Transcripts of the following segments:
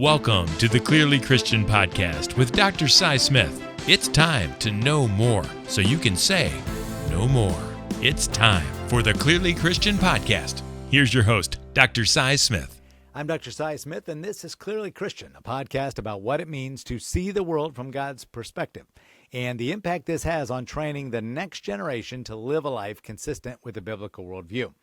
Welcome to the Clearly Christian Podcast with Dr. Cy Smith. It's time to know more so you can say no more. It's time for the Clearly Christian Podcast. Here's your host, Dr. Cy Smith. I'm Dr. Cy Smith, and this is Clearly Christian, a podcast about what it means to see the world from God's perspective and the impact this has on training the next generation to live a life consistent with the biblical worldview.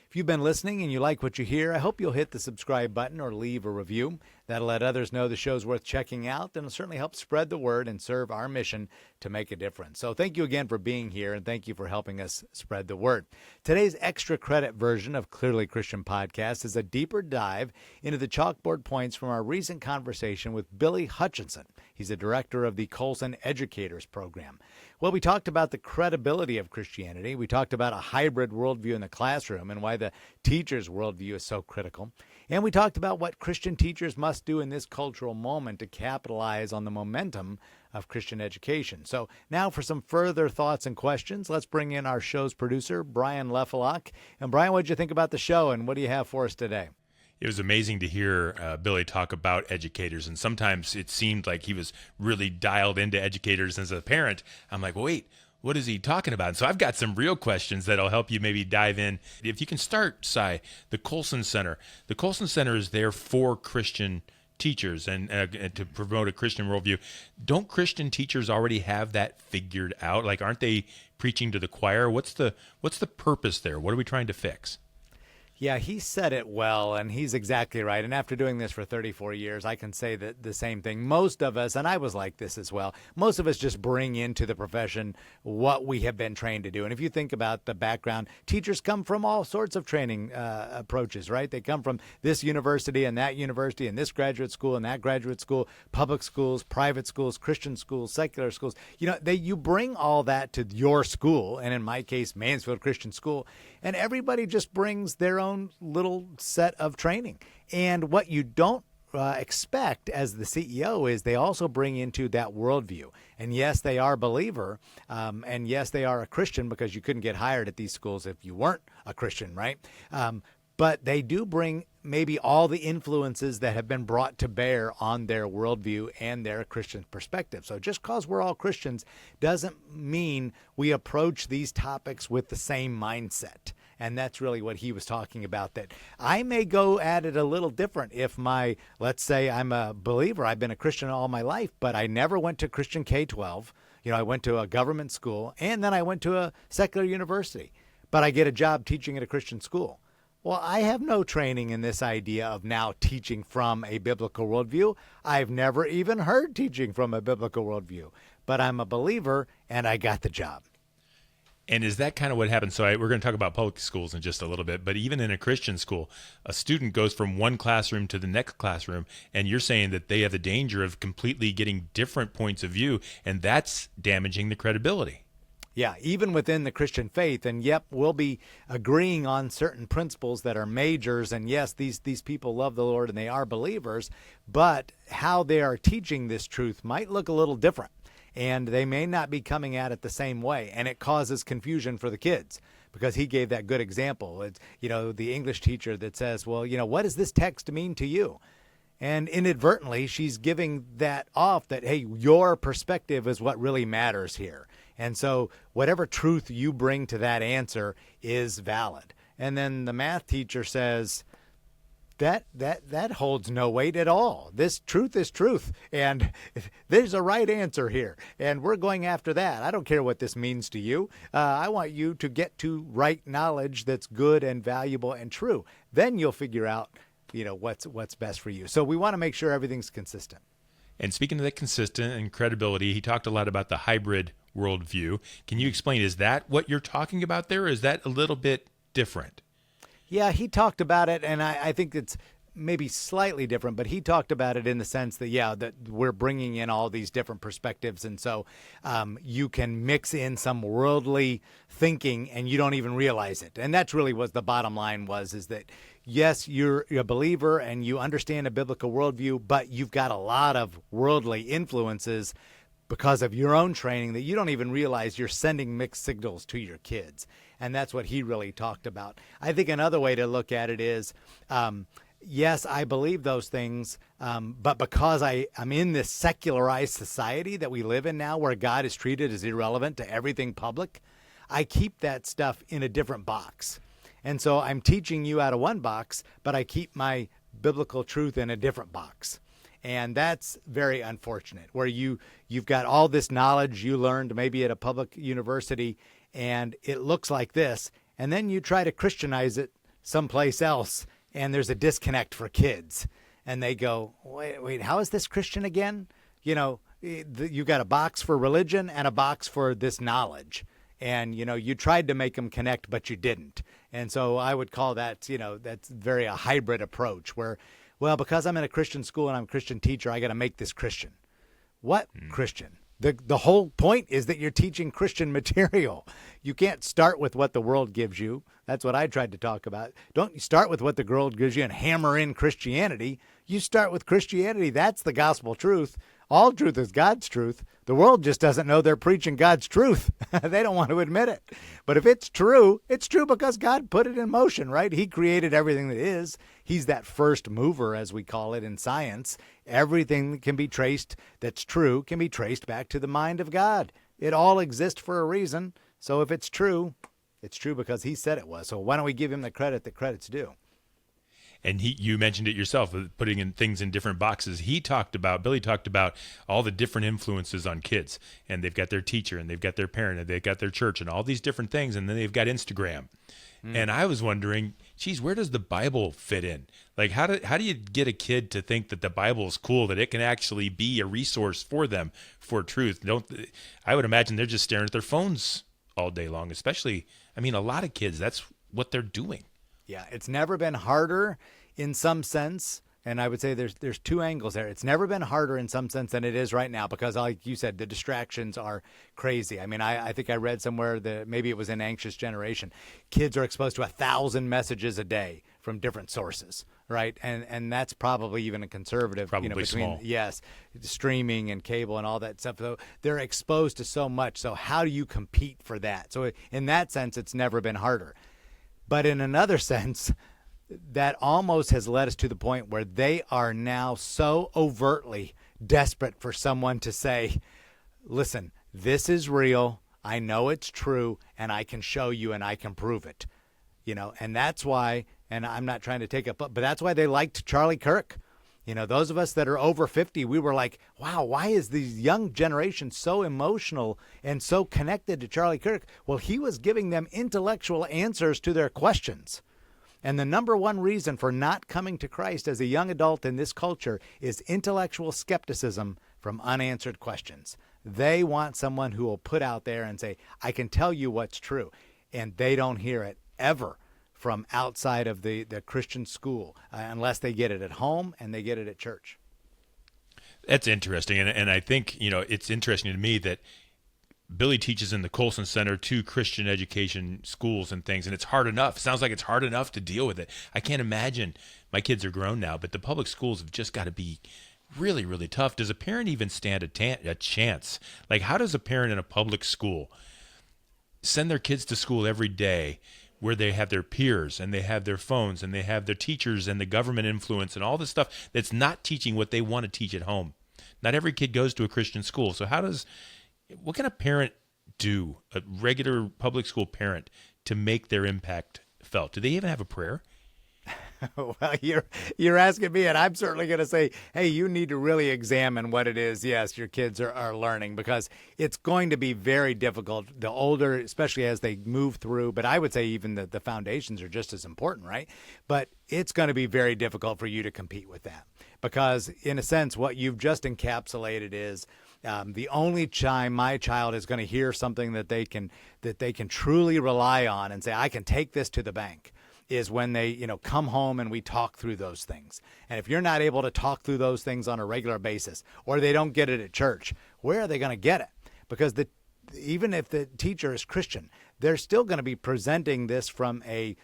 If you've been listening and you like what you hear, I hope you'll hit the subscribe button or leave a review. That'll let others know the show's worth checking out, and it'll certainly help spread the word and serve our mission to make a difference. So thank you again for being here, and thank you for helping us spread the word. Today's extra credit version of Clearly Christian Podcast is a deeper dive into the chalkboard points from our recent conversation with Billy Hutchinson. He's a director of the Colson Educators Program. Well, we talked about the credibility of Christianity. We talked about a hybrid worldview in the classroom and why the teacher's worldview is so critical. And we talked about what Christian teachers must do in this cultural moment to capitalize on the momentum of Christian education. So now for some further thoughts and questions, let's bring in our show's producer, Brian Lefelock. And Brian, what did you think about the show, and what do you have for us today? It was amazing to hear Billy talk about educators, and sometimes it seemed like he was really dialed into educators. As a parent, I'm like, well, wait, what is he talking about? And so I've got some real questions that'll help you maybe dive in. If you can start, Cy, the Colson Center. The Colson Center is there for Christian teachers and to promote a Christian worldview. Don't Christian teachers already have that figured out? Like, aren't they preaching to the choir? What's the purpose there? What are we trying to fix? Yeah, he said it well, and he's exactly right. And after doing this for 34 years, I can say that the same thing. Most of us, and I was like this as well, most of us just bring into the profession what we have been trained to do. And if you think about the background, teachers come from all sorts of training approaches, right? They come from this university and this graduate school and that graduate school, public schools, private schools, Christian schools, secular schools. You bring all that to your school, and in my case, Mansfield Christian School, and everybody just brings their own little set of training. And what you don't expect as the CEO is they also bring into that worldview. And yes, they are a believer, and yes, they are a Christian, because you couldn't get hired at these schools if you weren't a Christian, right? But they do bring maybe all the influences that have been brought to bear on their worldview and their Christian perspective. So just because we're all Christians doesn't mean we approach these topics with the same mindset. And that's really what he was talking about, that I may go at it a little different if let's say I'm a believer, I've been a Christian all my life, but I never went to Christian K-12. I went to a government school, and then I went to a secular university, but I get a job teaching at a Christian school. Well, I have no training in this idea of now teaching from a biblical worldview. I've never even heard teaching from a biblical worldview, but I'm a believer, and I got the job. And is that kind of what happens? So we're going to talk about public schools in just a little bit, but even in a Christian school, a student goes from one classroom to the next classroom, and you're saying that they have the danger of completely getting different points of view, and that's damaging the credibility. Yeah, even within the Christian faith, and yep, we'll be agreeing on certain principles that are majors, and yes, these people love the Lord and they are believers, but how they are teaching this truth might look a little different, and they may not be coming at it the same way, and it causes confusion for the kids, because he gave that good example. It's, the English teacher that says, well, what does this text mean to you? And inadvertently, she's giving that off that, hey, your perspective is what really matters here. And so whatever truth you bring to that answer is valid. And then the math teacher says, that holds no weight at all. This truth is truth, and there's a right answer here, and we're going after that. I don't care what this means to you. I want you to get to right knowledge that's good and valuable and true. Then you'll figure out what's best for you. So we want to make sure everything's consistent. And speaking of that consistent and credibility, he talked a lot about the hybrid worldview. Can you explain, is that what you're talking about there, or is that a little bit different? Yeah, he talked about it, and I think it's maybe slightly different, but he talked about it in the sense that, that we're bringing in all these different perspectives, and so you can mix in some worldly thinking and you don't even realize it. And that's really what the bottom line is that, yes, you're a believer and you understand a biblical worldview, but you've got a lot of worldly influences because of your own training that you don't even realize you're sending mixed signals to your kids. And that's what he really talked about. I think another way to look at it is Yes, I believe those things, but because I'm in this secularized society that we live in now where God is treated as irrelevant to everything public, I keep that stuff in a different box. And so I'm teaching you out of one box, but I keep my biblical truth in a different box. And that's very unfortunate, where you've got all this knowledge you learned maybe at a public university, and it looks like this, and then you try to Christianize it someplace else, and there's a disconnect for kids. And they go, wait, how is this Christian again? You've got a box for religion and a box for this knowledge. And, you tried to make them connect, but you didn't. And so I would call that, that's very a hybrid approach where, well, because I'm in a Christian school and I'm a Christian teacher, I got to make this Christian. What Christian? The whole point is that you're teaching Christian material. You can't start with what the world gives you. That's what I tried to talk about. Don't you start with what the world gives you and hammer in Christianity. You start with Christianity. That's the gospel truth. All truth is God's truth. The world just doesn't know they're preaching God's truth. They don't want to admit it. But if it's true because God put it in motion, right? He created everything that is. He's that first mover, as we call it in science. Everything that can be traced that's true can be traced back to the mind of God. It all exists for a reason. So if it's true because he said it was. So why don't we give him the credit that credit's due? And you mentioned it yourself, putting in things in different boxes. Billy talked about all the different influences on kids, and they've got their teacher, and they've got their parent, and they've got their church, and all these different things, and then they've got Instagram. And I was wondering, geez, where does the Bible fit in? Like, how do you get a kid to think that the Bible is cool, that it can actually be a resource for them for truth? I would imagine they're just staring at their phones all day long, especially, a lot of kids, that's what they're doing. Yeah, it's never been harder in some sense, and I would say there's two angles there. It's never been harder in some sense than it is right now because, like you said, the distractions are crazy. I think I read somewhere that maybe it was in Anxious Generation, kids are exposed to 1,000 messages a day from different sources, right? And that's probably even a conservative, probably between small. Yes, streaming and cable and all that stuff. So they're exposed to so much. So how do you compete for that? So in that sense, it's never been harder. But in another sense, that almost has led us to the point where they are now so overtly desperate for someone to say, listen, this is real. I know it's true, and I can show you and I can prove it. And that's why, and I'm not trying to take up, but that's why they liked Charlie Kirk. Those of us that are over 50, we were like, wow, why is these young generation so emotional and so connected to Charlie Kirk? Well, he was giving them intellectual answers to their questions. And the number one reason for not coming to Christ as a young adult in this culture is intellectual skepticism from unanswered questions. They want someone who will put out there and say, I can tell you what's true. And they don't hear it ever from outside of the Christian school, unless they get it at home and they get it at church. That's interesting. And I think, it's interesting to me that Billy teaches in the Colson Center 2 Christian education schools and things, and it's hard enough. It sounds like it's hard enough to deal with it. I can't imagine, my kids are grown now, but the public schools have just got to be really, really tough. Does a parent even stand a chance? Like, how does a parent in a public school send their kids to school every day where they have their peers and they have their phones and they have their teachers and the government influence and all this stuff that's not teaching what they want to teach at home? Not every kid goes to a Christian school. So what can a parent do, a regular public school parent, to make their impact felt? Do they even have a prayer? Well, you're asking me, and I'm certainly going to say, hey, you need to really examine what it is, yes, your kids are learning, because it's going to be very difficult the older, especially as they move through. But I would say even the foundations are just as important, right? But it's going to be very difficult for you to compete with that, because in a sense, what you've just encapsulated is the only time my child is going to hear something that they can truly rely on and say, I can take this to the bank, is when they, come home and we talk through those things. And if you're not able to talk through those things on a regular basis, or they don't get it at church, where are they going to get it? Because even if the teacher is Christian, they're still going to be presenting this from a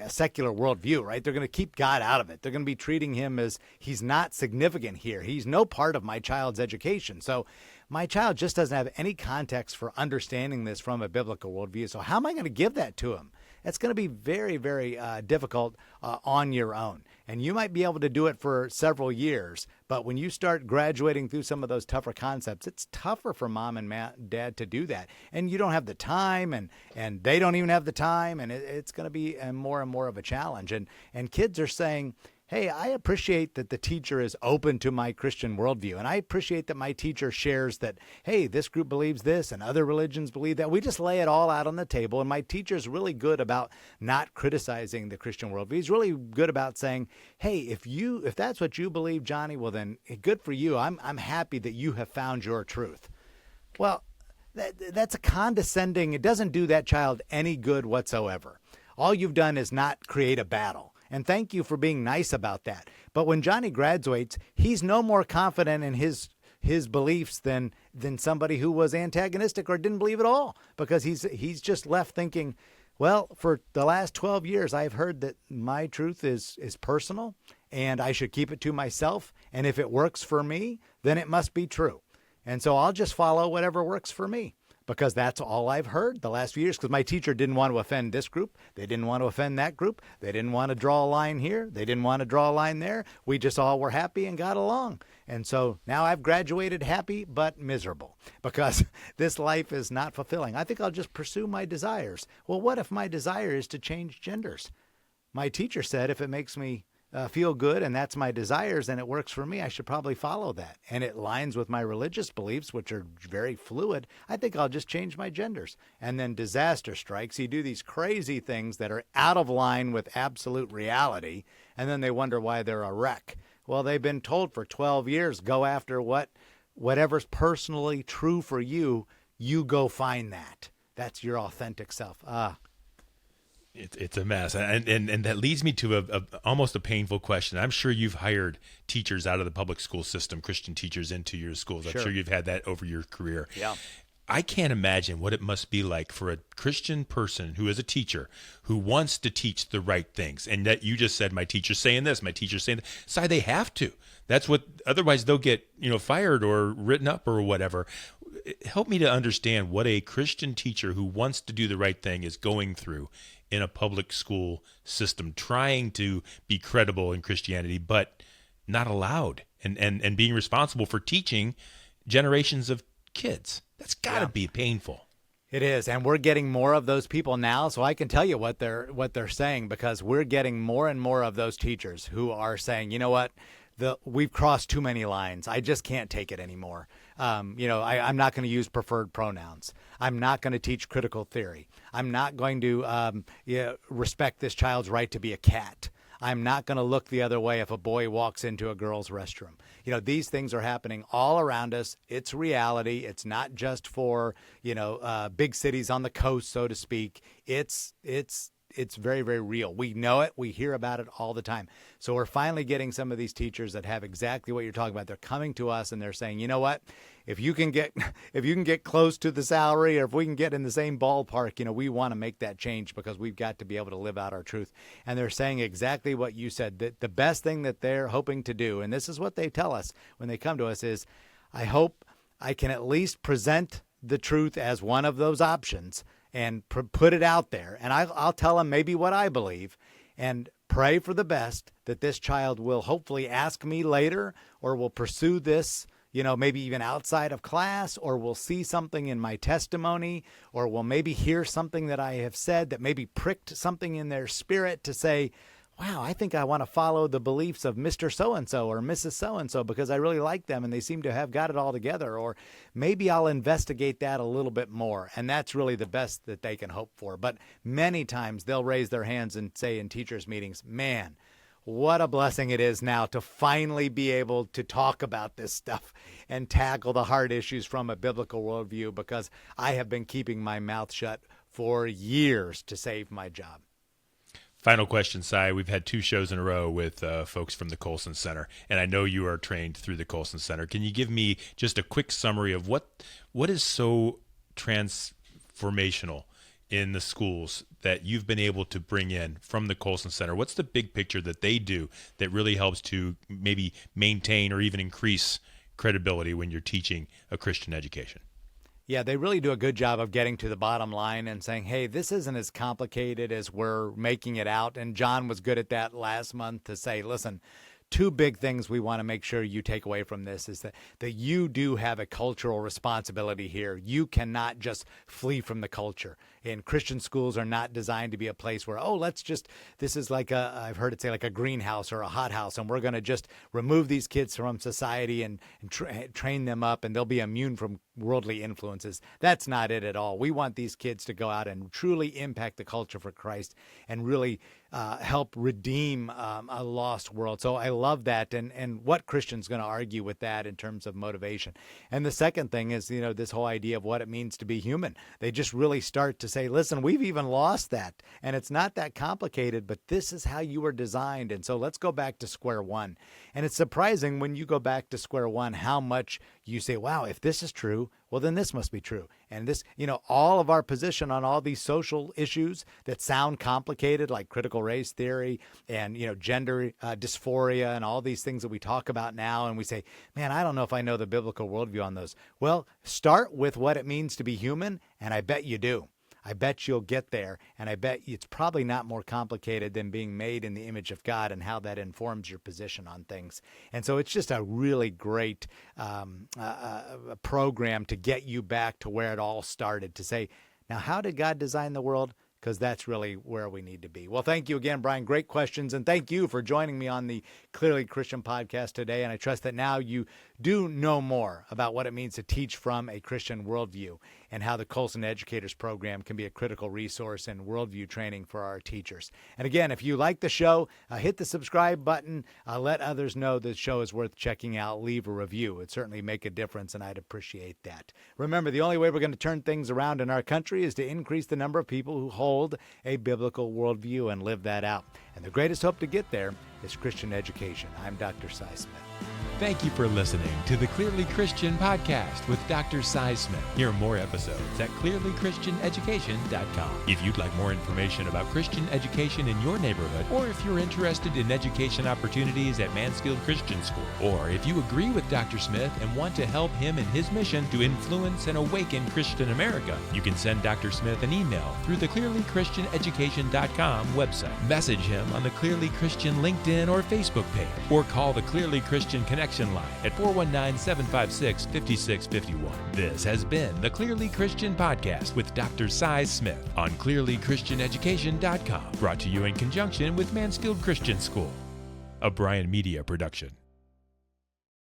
secular worldview, right? They're going to keep God out of it. They're going to be treating him as he's not significant here. He's no part of my child's education. So my child just doesn't have any context for understanding this from a biblical worldview. So how am I going to give that to him? it's going to be very, very difficult on your own. And you might be able to do it for several years, but when you start graduating through some of those tougher concepts, it's tougher for mom and dad to do that. And you don't have the time, and they don't even have the time, and it's going to be more and more of a challenge. And kids are saying, hey, I appreciate that the teacher is open to my Christian worldview, and I appreciate that my teacher shares that, hey, this group believes this and other religions believe that. We just lay it all out on the table, and my teacher's really good about not criticizing the Christian worldview. He's really good about saying, hey, if that's what you believe, Johnny, well then good for you. I'm happy that you have found your truth. Well, that's a condescending, it doesn't do that child any good whatsoever. All you've done is not create a battle. And thank you for being nice about that. But when Johnny graduates, he's no more confident in his beliefs than somebody who was antagonistic or didn't believe at all, because he's just left thinking, well, for the last 12 years, I've heard that my truth is personal and I should keep it to myself. And if it works for me, then it must be true. And so I'll just follow whatever works for me, because that's all I've heard the last few years, because my teacher didn't want to offend this group. They didn't want to offend that group. They didn't want to draw a line here. They didn't want to draw a line there. We just all were happy and got along. And so now I've graduated happy but miserable, because this life is not fulfilling. I think I'll just pursue my desires. Well, what if my desire is to change genders? My teacher said if it makes me feel good and that's my desires and it works for me, I should probably follow that. And it lines with my religious beliefs, which are very fluid. I think I'll just change my genders. And then disaster strikes. You do these crazy things that are out of line with absolute reality, and then they wonder why they're a wreck. Well, they've been told for 12 years, go after whatever's personally true for you, you go find that. That's your authentic self. It's a mess, and that leads me to a almost a painful question. I'm sure you've hired teachers out of the public school system, Christian teachers into your schools. I'm sure you've had that over your career. Yeah. I can't imagine what it must be like for a Christian person who is a teacher who wants to teach the right things. And that you just said, my teacher's saying this, my teacher's saying that. So they have to. That's what, otherwise they'll get, fired or written up or whatever. Help me to understand what a Christian teacher who wants to do the right thing is going through in a public school system, trying to be credible in Christianity, but not allowed, and being responsible for teaching generations of kids. That's got to be painful. It is, and we're getting more of those people now, so I can tell you what they're saying, because we're getting more and more of those teachers who are saying, you know what, we've crossed too many lines. I just can't take it anymore. I'm not going to use preferred pronouns. I'm not going to teach critical theory. I'm not going to respect this child's right to be a cat. I'm not going to look the other way if a boy walks into a girl's restroom. These things are happening all around us. It's reality. It's not just for, big cities on the coast, so to speak. It's very, very real. We know it. We hear about it all the time. So we're finally getting some of these teachers that have exactly what you're talking about. They're coming to us and they're saying, you know what? If you can get close to the salary, or if we can get in the same ballpark, we want to make that change, because we've got to be able to live out our truth. And they're saying exactly what you said, that the best thing that they're hoping to do, and this is what they tell us when they come to us, is I hope I can at least present the truth as one of those options and put it out there. And I'll tell them maybe what I believe, and pray for the best that this child will hopefully ask me later, or will pursue this, maybe even outside of class, or will see something in my testimony, or will maybe hear something that I have said that maybe pricked something in their spirit to say, wow, I think I want to follow the beliefs of Mr. So-and-so or Mrs. So-and-so, because I really like them and they seem to have got it all together. Or maybe I'll investigate that a little bit more. And that's really the best that they can hope for. But many times they'll raise their hands and say in teachers' meetings, man, what a blessing it is now to finally be able to talk about this stuff and tackle the hard issues from a biblical worldview, because I have been keeping my mouth shut for years to save my job. Final question, Cy. We've had 2 shows in a row with folks from the Colson Center, and I know you are trained through the Colson Center. Can you give me just a quick summary of what is so transformational in the schools that you've been able to bring in from the Colson Center? What's the big picture that they do that really helps to maybe maintain or even increase credibility when you're teaching a Christian education? Yeah, they really do a good job of getting to the bottom line and saying, hey, this isn't as complicated as we're making it out. And John was good at that last month to say, listen, two big things we want to make sure you take away from this is that you do have a cultural responsibility here. You cannot just flee from the culture. And Christian schools are not designed to be a place where, this is like I've heard it say like a greenhouse or a hothouse, and we're going to just remove these kids from society and train them up and they'll be immune from worldly influences. That's not it at all. We want these kids to go out and truly impact the culture for Christ and really help redeem a lost world. So I love that. And what Christian's going to argue with that in terms of motivation? And the second thing is, this whole idea of what it means to be human. They just really start to say, listen, we've even lost that. And it's not that complicated, but this is how you were designed. And so let's go back to square one. And it's surprising when you go back to square one how much you say, wow, if this is true, well, then this must be true. And this, all of our position on all these social issues that sound complicated, like critical race theory and, gender dysphoria and all these things that we talk about now. And we say, man, I don't know if I know the biblical worldview on those. Well, start with what it means to be human, and I bet you do. I bet you'll get there, and I bet it's probably not more complicated than being made in the image of God and how that informs your position on things. And so it's just a really great program to get you back to where it all started, to say, now, how did God design the world? Because that's really where we need to be. Well, thank you again, Brian. Great questions. And thank you for joining me on the Clearly Christian podcast today. And I trust that now you do know more about what it means to teach from a Christian worldview and how the Colson Educators Program can be a critical resource in worldview training for our teachers. And again, if you like the show, hit the subscribe button. Let others know the show is worth checking out. Leave a review. It'd certainly make a difference, and I'd appreciate that. Remember, the only way we're going to turn things around in our country is to increase the number of people who hold a biblical worldview and live that out. And the greatest hope to get there is Christian education. I'm Dr. Cy Smith. Thank you for listening to the Clearly Christian podcast with Dr. Cy Smith. Hear more episodes at clearlychristianeducation.com. If you'd like more information about Christian education in your neighborhood, or if you're interested in education opportunities at Mansfield Christian School, or if you agree with Dr. Smith and want to help him in his mission to influence and awaken Christian America, you can send Dr. Smith an email through the clearlychristianeducation.com website. Message him on the Clearly Christian LinkedIn or Facebook page, or call the Clearly Christian Connection line at 419-756-5651. This has been the Clearly Christian Podcast with Dr. Cy Smith on clearlychristianeducation.com, brought to you in conjunction with Mansfield Christian School, a Bryan Media production.